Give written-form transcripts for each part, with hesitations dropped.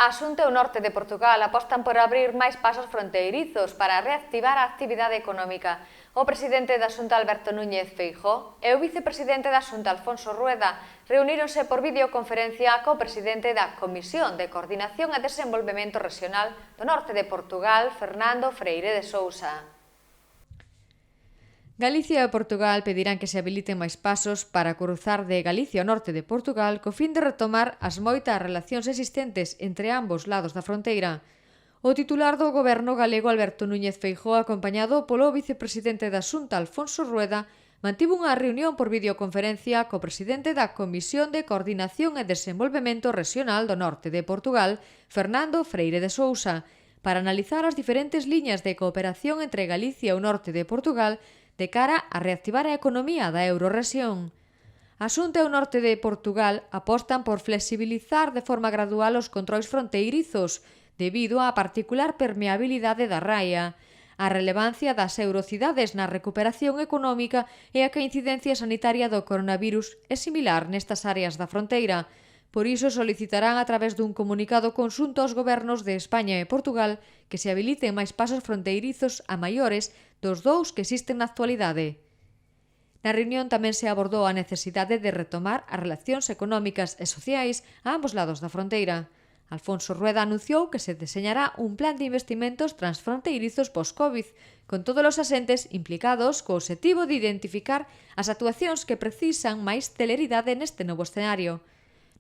A Xunta e o norte de Portugal apostan por abrir máis pasos fronteirizos para reactivar a actividade económica. O presidente da Xunta, Alberto Núñez Feijóo, e o vicepresidente da Xunta, Alfonso Rueda, reuníronse por videoconferencia co presidente da Comisión de Coordinación e Desenvolvemento Rexional do norte de Portugal, Fernando Freire de Sousa. Galicia e Portugal pedirán que se habiliten máis pasos para cruzar de Galicia ao norte de Portugal co fin de retomar as moitas relacións existentes entre ambos lados da fronteira. O titular do goberno galego, Alberto Núñez Feijóo, acompañado polo vicepresidente da Xunta, Alfonso Rueda, mantivo unha reunión por videoconferencia co presidente da Comisión de Coordinación e Desenvolvemento Rexional do norte de Portugal, Fernando Freire de Sousa, para analizar as diferentes liñas de cooperación entre Galicia e o norte de Portugal de cara a reactivar a economía da eurorrexión. A Xunta e o norte de Portugal apostan por flexibilizar de forma gradual os controis fronteirizos debido á particular permeabilidade da raia, a relevancia das eurocidades na recuperación económica e a que a incidencia sanitaria do coronavirus é similar nestas áreas da fronteira. Por iso solicitarán a través dun comunicado conxunto aos gobernos de España e Portugal que se habiliten máis pasos fronteirizos a maiores dos dous que existen na actualidade. Na reunión tamén se abordou a necesidade de retomar as relacións económicas e sociais a ambos lados da fronteira. Alfonso Rueda anunciou que se deseñará un plan de investimentos transfronteirizos post-Covid, con todos os asentes implicados co obxectivo de identificar as actuacións que precisan máis celeridade neste novo escenario.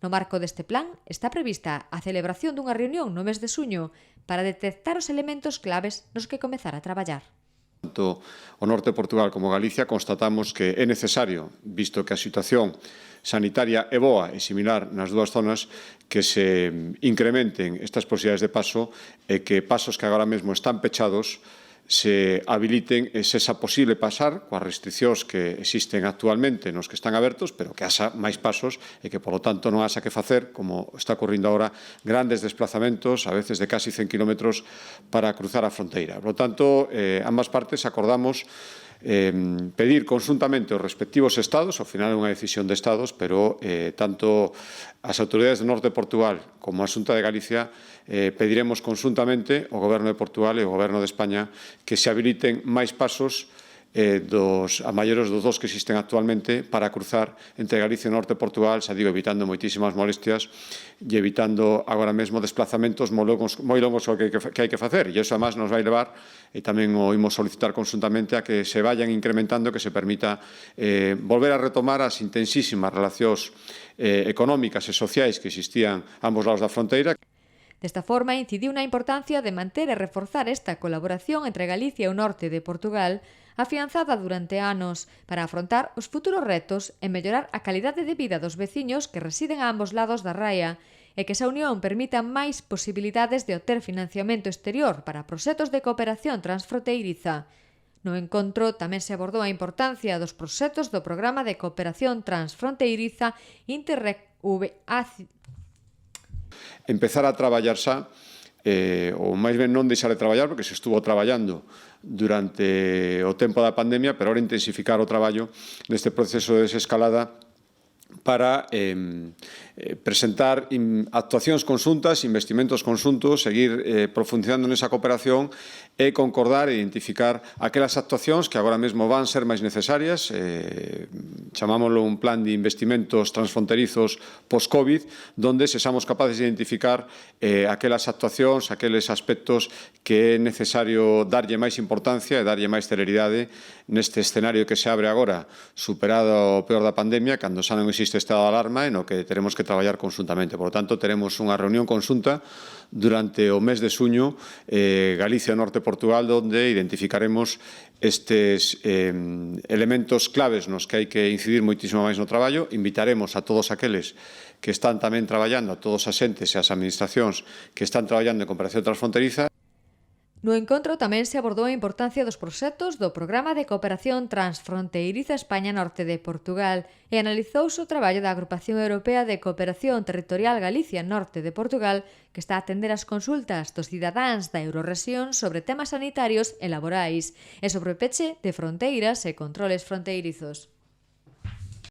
No marco deste plan está prevista a celebración dunha reunión no mes de xuño para detectar os elementos claves nos que comezar a traballar. Tanto o norte de Portugal como Galicia constatamos que é necesario, visto que a situación sanitaria é boa e similar nas dúas zonas, que se incrementen estas posibilidades de paso e que pasos que agora mesmo están pechados se habiliten e se xa posible pasar coas restriccións que existen actualmente nos que están abertos, pero que haxa máis pasos e que, polo tanto, non haxa que facer, como está ocorrindo agora, grandes desplazamentos, a veces de casi 100 kilómetros, para cruzar a fronteira. Por lo tanto, ambas partes acordamos pedir conjuntamente aos respectivos estados, ao final é unha decisión de estados, pero tanto as autoridades do norte de Portugal como a Xunta de Galicia pediremos conjuntamente ao Goberno de Portugal e ao Goberno de España que se habiliten máis pasos a maiores dos dos que existen actualmente para cruzar entre Galicia e o norte de Portugal, xa digo, evitando moitísimas molestias e evitando agora mesmo desplazamentos moi longos que hai que facer. E iso, además, nos vai levar, e tamén o imos solicitar conjuntamente, a que se vayan incrementando, que se permita volver a retomar as intensísimas relacións económicas e sociais que existían a ambos lados da fronteira. Desta forma, incidiu na importancia de manter e reforzar esta colaboración entre Galicia e o norte de Portugal, afianzada durante anos, para afrontar os futuros retos e mellorar a calidade de vida dos veciños que residen a ambos lados da raia, e que esa unión permita máis posibilidades de obter financiamento exterior para proxectos de cooperación transfronteiriza. No encontro tamén se abordou a importancia dos proxectos do Programa de Cooperación Transfronteiriza Interreg-VA. Empezar a traballar xa, ou máis ben non deixar de traballar, porque se estuvo traballando durante o tempo da pandemia, pero agora intensificar o traballo neste proceso de desescalada para presentar actuacións conxuntas, investimentos conxuntos, seguir profundizando nesa cooperación e concordar e identificar aquelas actuacións que agora mesmo van ser máis necesarias, chamámoslo un plan de investimentos transfronterizos post-Covid, donde sexamos capaces de identificar aquelas actuacións, aqueles aspectos que é necesario darlle máis importancia e darlle máis celeridade neste escenario que se abre agora, superado o peor da pandemia, cando xa non existe estado de alarma e no que teremos que traballar conjuntamente. Por lo tanto, teremos unha reunión conxunta durante o mes de xuño Galicia e Norte de Portugal, onde identificaremos estes elementos claves nos que hai que incidir moitísimo máis no traballo. Invitaremos a todos aqueles que están tamén traballando, a todos os entes e as administracións que están traballando en cooperación transfronteriza. No encontro tamén se abordou a importancia dos proxectos do Programa de Cooperación Transfronteiriza España-Norte de Portugal e analizouse o traballo da Agrupación Europea de Cooperación Territorial Galicia-Norte de Portugal, que está a atender as consultas dos cidadáns da eurorrexión sobre temas sanitarios e laborais e sobre o peche de fronteiras e controles fronteirizos.